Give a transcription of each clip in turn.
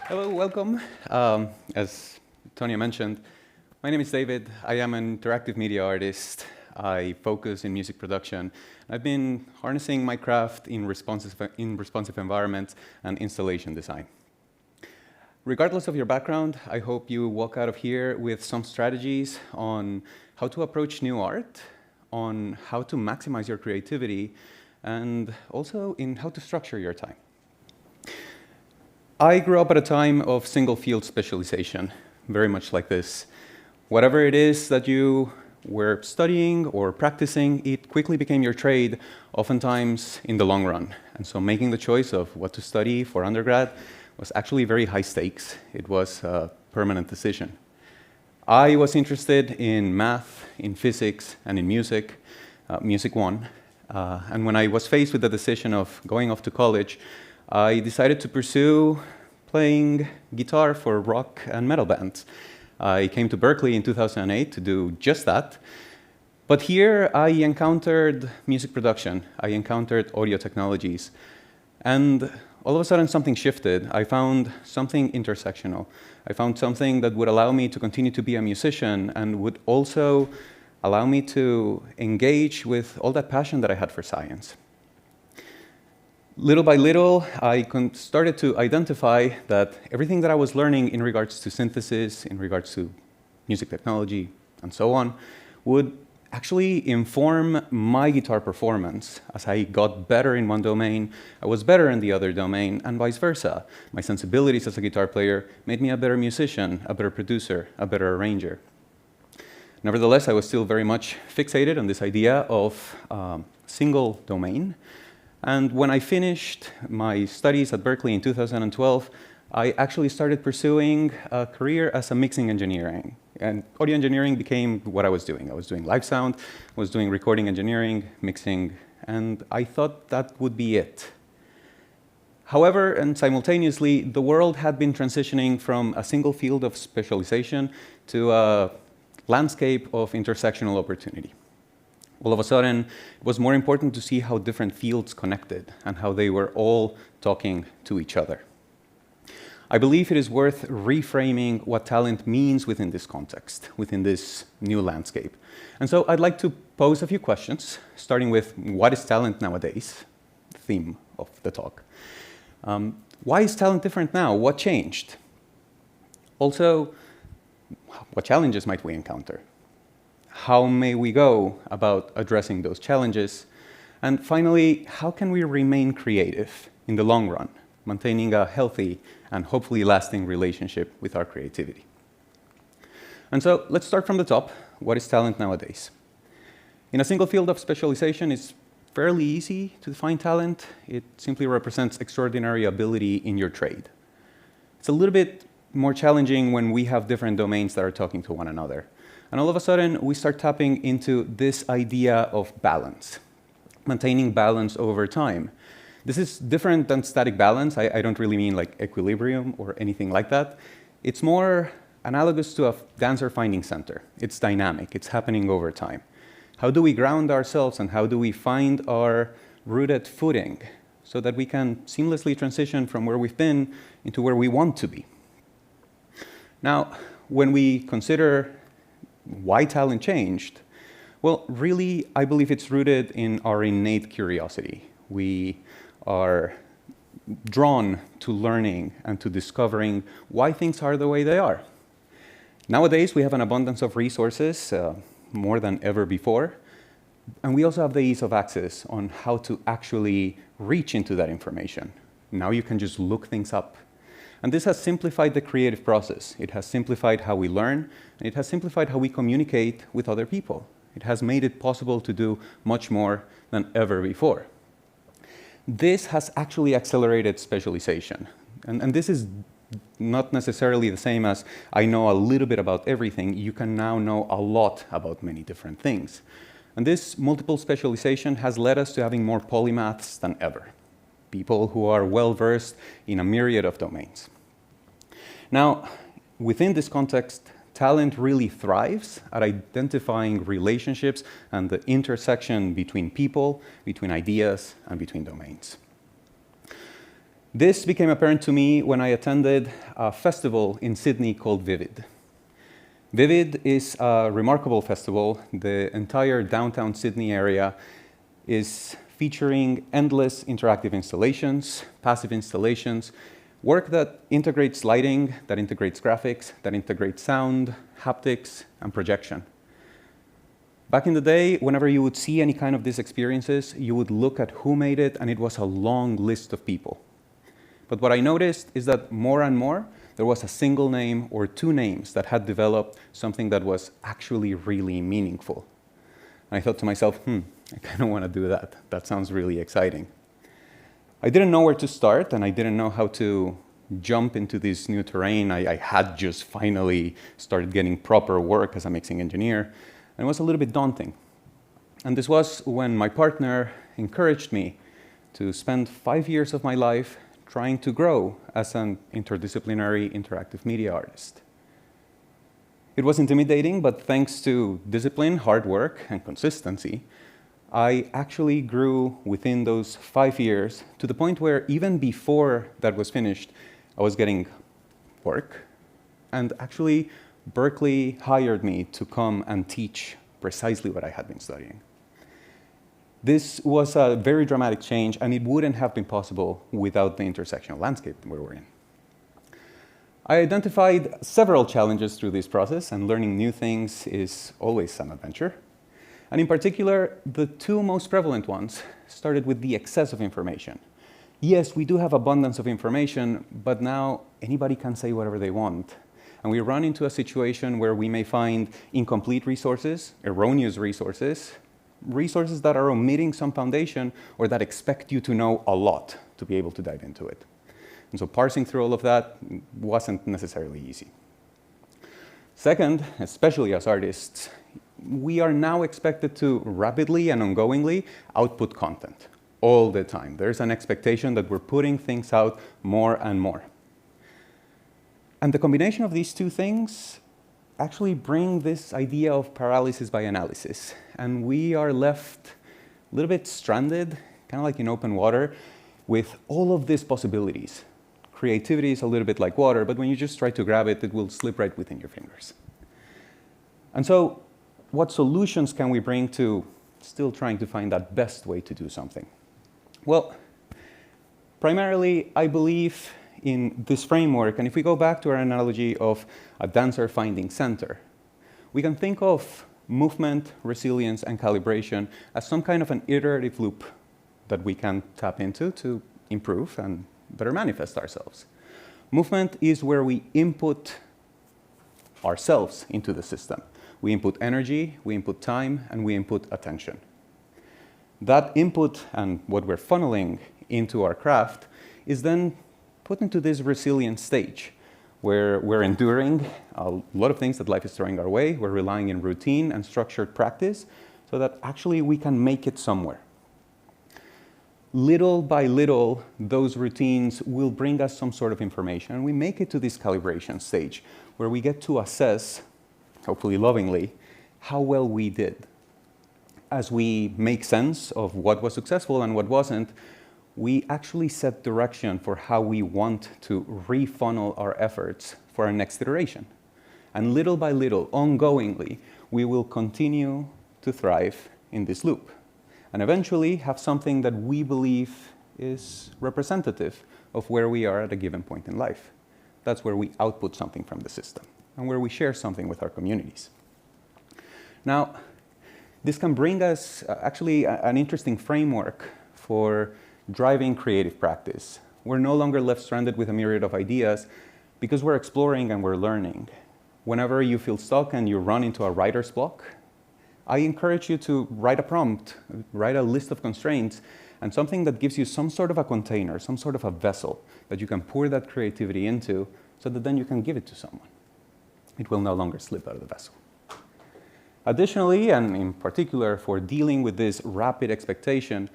Hello, welcome. As Tonya mentioned, my name is David. I am an interactive media artist. I focus in music production. I've been harnessing my craft in responsive environments and installation design. Regardless of your background, I hope you walk out of here with some strategies on how to approach new art, on how to maximize your creativity, and also in how to structure your time. I grew up at a time of single field specialization, very much like this. Whatever it is that you were studying or practicing, it quickly became your trade, oftentimes in the long run. And so making the choice of what to study for undergrad was actually very high stakes. It was a permanent decision. I was interested in math, in physics, and in music. Music won. And when I was faced with the decision of going off to college, I decided to pursue playing guitar for rock and metal bands. I came to Berklee in 2008 to do just that. But here I encountered music production. I encountered audio technologies. And all of a sudden something shifted. I found something intersectional. I found something that would allow me to continue to be a musician and would also allow me to engage with all that passion that I had for science. Little by little, I started to identify that everything that I was learning in regards to synthesis, in regards to music technology, and so on, would actually inform my guitar performance. As I got better in one domain, I was better in the other domain, and vice versa. My sensibilities as a guitar player made me a better musician, a better producer, a better arranger. Nevertheless, I was still very much fixated on this idea of single domain. And when I finished my studies at Berklee in 2012, I actually started pursuing a career as a mixing engineering. And audio engineering became what I was doing. I was doing live sound, I was doing recording engineering, mixing, and I thought that would be it. However, and simultaneously, the world had been transitioning from a single field of specialization to a landscape of intersectional opportunity. All of a sudden, it was more important to see how different fields connected and how they were all talking to each other. I believe it is worth reframing what talent means within this context, within this new landscape. And so I'd like to pose a few questions, starting with what is talent nowadays, the theme of the talk. Why is talent different now? What changed? Also, what challenges might we encounter? How may we go about addressing those challenges? And finally, how can we remain creative in the long run, maintaining a healthy and hopefully lasting relationship with our creativity? And so let's start from the top. What is talent nowadays? In a single field of specialization, it's fairly easy to define talent. It simply represents extraordinary ability in your trade. It's a little bit more challenging when we have different domains that are talking to one another. And all of a sudden, we start tapping into this idea of balance, maintaining balance over time. This is different than static balance. I don't really mean like equilibrium or anything like that. It's more analogous to a dancer finding center. It's dynamic. It's happening over time. How do we ground ourselves and how do we find our rooted footing so that we can seamlessly transition from where we've been into where we want to be? Now, when we consider why talent changed, well, really, I believe it's rooted in our innate curiosity. We are drawn to learning and to discovering why things are the way they are. Nowadays, we have an abundance of resources, more than ever before, and we also have the ease of access on how to actually reach into that information. Now you can just look things up. And this has simplified the creative process. It has simplified how we learn, and it has simplified how we communicate with other people. It has made it possible to do much more than ever before. This has actually accelerated specialization. And this is not necessarily the same as I know a little bit about everything. You can now know a lot about many different things. And this multiple specialization has led us to having more polymaths than ever. People who are well-versed in a myriad of domains. Now, within this context, talent really thrives at identifying relationships and the intersection between people, between ideas, and between domains. This became apparent to me when I attended a festival in Sydney called Vivid. Vivid is a remarkable festival. The entire downtown Sydney area is featuring endless interactive installations, passive installations, work that integrates lighting, that integrates graphics, that integrates sound, haptics, and projection. Back in the day, whenever you would see any kind of these experiences, you would look at who made it, and it was a long list of people. But what I noticed is that more and more, there was a single name or two names that had developed something that was actually really meaningful. And I thought to myself, I kind of want to do that. That sounds really exciting. I didn't know where to start, and I didn't know how to jump into this new terrain. I had just finally started getting proper work as a mixing engineer, and it was a little bit daunting. And this was when my partner encouraged me to spend 5 years of my life trying to grow as an interdisciplinary interactive media artist. It was intimidating, but thanks to discipline, hard work, and consistency, I actually grew within those 5 years to the point where even before that was finished, I was getting work. And actually, Berklee hired me to come and teach precisely what I had been studying. This was a very dramatic change, and it wouldn't have been possible without the intersectional landscape where we're in. I identified several challenges through this process, and learning new things is always an adventure. And in particular, the two most prevalent ones started with the excess of information. Yes, we do have abundance of information, but now anybody can say whatever they want. And we run into a situation where we may find incomplete resources, erroneous resources, resources that are omitting some foundation or that expect you to know a lot to be able to dive into it. And so parsing through all of that wasn't necessarily easy. Second, especially as artists, we are now expected to rapidly and ongoingly output content all the time. There's an expectation that we're putting things out more and more. And the combination of these two things actually bring this idea of paralysis by analysis. And we are left a little bit stranded, kind of like in open water, with all of these possibilities. Creativity is a little bit like water, but when you just try to grab it, it will slip right within your fingers. And so, what solutions can we bring to still trying to find that best way to do something? Well, primarily, I believe in this framework, and if we go back to our analogy of a dancer finding center, we can think of movement, resilience, and calibration as some kind of an iterative loop that we can tap into to improve and better manifest ourselves. Movement is where we input ourselves into the system. We input energy, we input time, and we input attention. That input and what we're funneling into our craft is then put into this resilient stage where we're enduring a lot of things that life is throwing our way. We're relying on routine and structured practice so that actually we can make it somewhere. Little by little, those routines will bring us some sort of information, and we make it to this calibration stage where we get to assess, hopefully lovingly, how well we did. As we make sense of what was successful and what wasn't, we actually set direction for how we want to refunnel our efforts for our next iteration. And little by little, ongoingly, we will continue to thrive in this loop and eventually have something that we believe is representative of where we are at a given point in life. That's where we output something from the system and where we share something with our communities. Now, this can bring us actually an interesting framework for driving creative practice. We're no longer left stranded with a myriad of ideas because we're exploring and we're learning. Whenever you feel stuck and you run into a writer's block, I encourage you to write a prompt, write a list of constraints, and something that gives you some sort of a container, some sort of a vessel that you can pour that creativity into so that then you can give it to someone. It will no longer slip out of the vessel. Additionally, and in particular for dealing with this rapid expectation,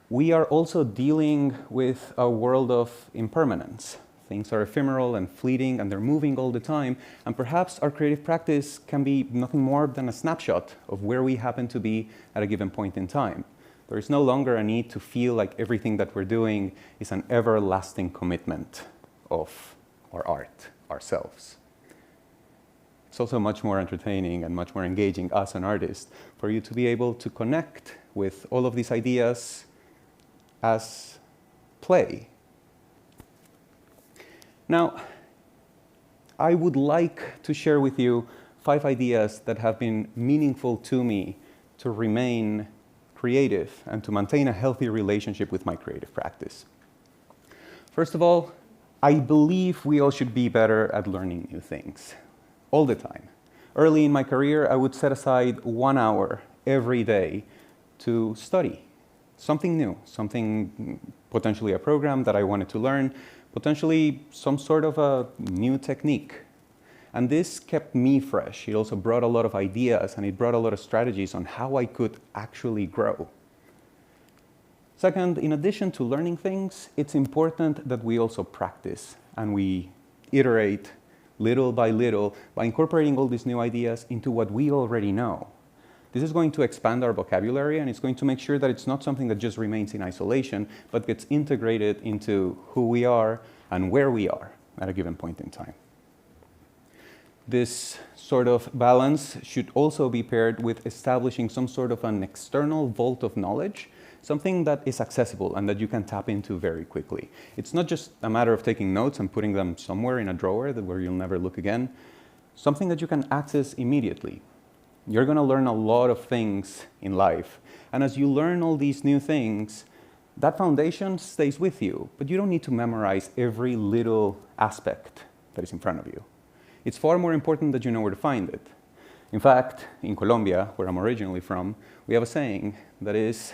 we are also dealing with a world of impermanence. Things are ephemeral and fleeting, and they're moving all the time, and perhaps our creative practice can be nothing more than a snapshot of where we happen to be at a given point in time. There is no longer a need to feel like everything that we're doing is an everlasting commitment of our art, ourselves. It's also much more entertaining and much more engaging as an artist for you to be able to connect with all of these ideas as play. Now, I would like to share with you 5 ideas that have been meaningful to me to remain creative and to maintain a healthy relationship with my creative practice. First of all, I believe we all should be better at learning new things all the time. Early in my career, I would set aside 1 hour every day to study something new, something potentially a program that I wanted to learn, potentially some sort of a new technique. And this kept me fresh. It also brought a lot of ideas and it brought a lot of strategies on how I could actually grow. Second, in addition to learning things, it's important that we also practice and we iterate little by incorporating all these new ideas into what we already know. This is going to expand our vocabulary and it's going to make sure that it's not something that just remains in isolation, but gets integrated into who we are and where we are at a given point in time. This sort of balance should also be paired with establishing some sort of an external vault of knowledge, something that is accessible and that you can tap into very quickly. It's not just a matter of taking notes and putting them somewhere in a drawer where you'll never look again. Something that you can access immediately. You're going to learn a lot of things in life. And as you learn all these new things, that foundation stays with you. But you don't need to memorize every little aspect that is in front of you. It's far more important that you know where to find it. In fact, in Colombia, where I'm originally from, we have a saying that is,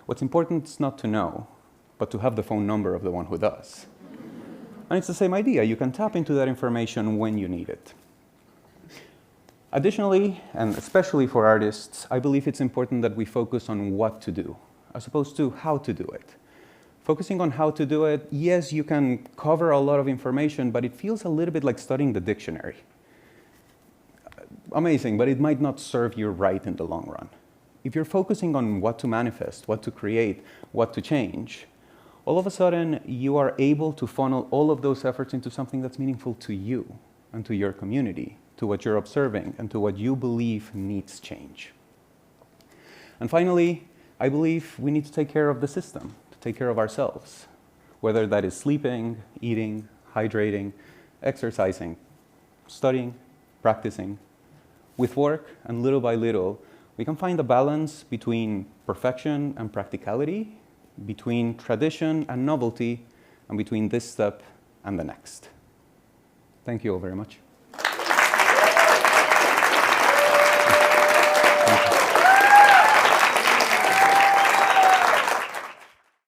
what's important is not to know, but to have the phone number of the one who does. And it's the same idea. You can tap into that information when you need it. Additionally, and especially for artists, I believe it's important that we focus on what to do, as opposed to how to do it. Focusing on how to do it, yes, you can cover a lot of information, but it feels a little bit like studying the dictionary. Amazing, but it might not serve you right in the long run. If you're focusing on what to manifest, what to create, what to change, all of a sudden you are able to funnel all of those efforts into something that's meaningful to you and to your community, to what you're observing, and to what you believe needs change. And finally, I believe we need to take care of the system, to take care of ourselves, whether that is sleeping, eating, hydrating, exercising, studying, practicing. With work and little by little, we can find a balance between perfection and practicality, between tradition and novelty, and between this step and the next. Thank you all very much.